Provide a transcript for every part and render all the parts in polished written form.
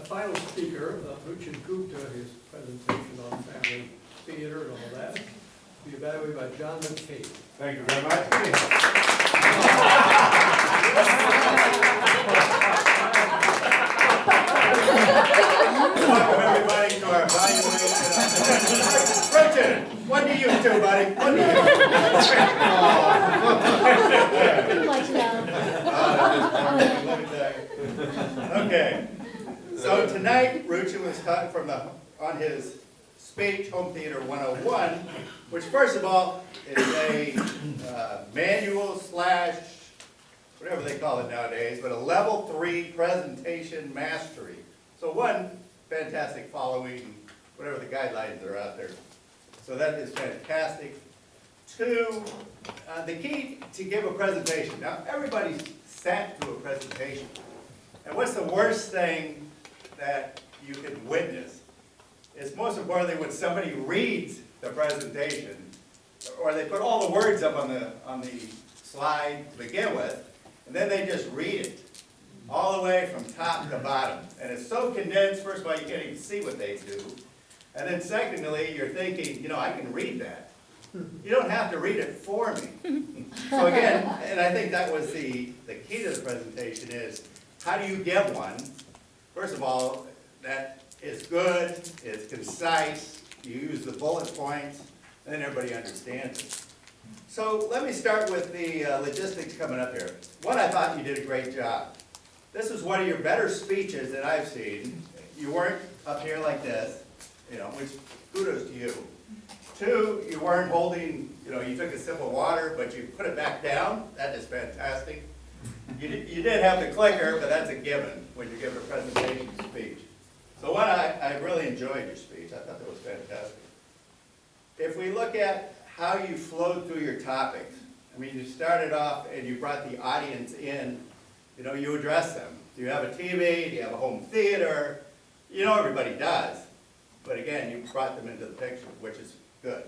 final speaker, Ruchin, his presentation on family theater and all that, be evaluated by John McCabe. Thank you very much. Welcome everybody to our evaluation. Ruchin, what do you do, buddy? What do you do? Okay. So tonight, Ruchin was taught on his speech, Home Theater 101, which first of all is a manual slash, whatever they call it nowadays, but a level 3 presentation mastery. So one, fantastic following, whatever the guidelines are out there. So that is fantastic. Two, the key to give a presentation. Now everybody's sat through a presentation. And what's the worst thing that you can witness? It's most importantly when somebody reads the presentation, or they put all the words up on the slide to begin with, and then they just read it all the way from top to bottom. And it's so condensed, first of all, you can't even see what they do. And then secondly, you're thinking, you know, I can read that. You don't have to read it for me. So again, and I think that was the key to the presentation is, how do you give one? First of all, that is good, it's concise, you use the bullet points, and then everybody understands it. So let me start with the logistics coming up here. One, I thought you did a great job. This is one of your better speeches that I've seen. You weren't up here like this, you know, which kudos to you. Two, you weren't holding, you know, you took a sip of water, but you put it back down. That is fantastic. You did have the clicker, but that's a given when you're giving a presentation speech. So one, I really enjoyed your speech. I thought that was fantastic. If we look at how you flowed through your topics, I mean, you started off and you brought the audience in, you know, you address them. Do you have a TV? Do you have a home theater? You know everybody does. But again, you brought them into the picture, which is good.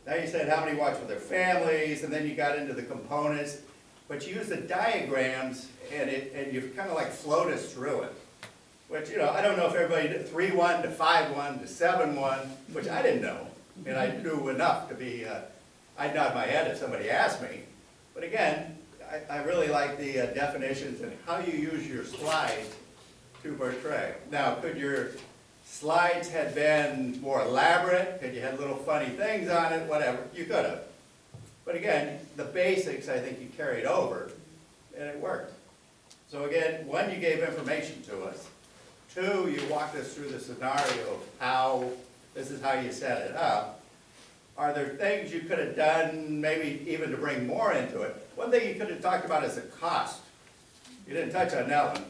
Now you said how many watch with their families, and then you got into the components, but you used the diagrams and you kind of like flowed us through it. Which, you know, I don't know if everybody did 3-1 to 5-1 to 7-1, which I didn't know. And I knew enough to be, I'd nod my head if somebody asked me. But again, I really like the definitions and how you use your slides to portray. Now, could your slides have been more elaborate? Could you have little funny things on it? Whatever, you could have. But again, the basics I think you carried over, and it worked. So again, one, you gave information to us. Two, you walked us through the scenario of how, this is how you set it up. Are there things you could have done, maybe even to bring more into it? One thing you could have talked about is the cost. You didn't touch on that one.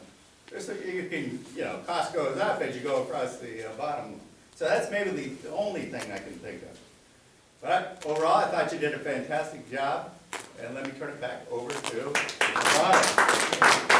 You can, you know, cost goes up as you go across the bottom. So that's maybe the only thing I can think of. But overall, I thought you did a fantastic job. And let me turn it back over to Ron.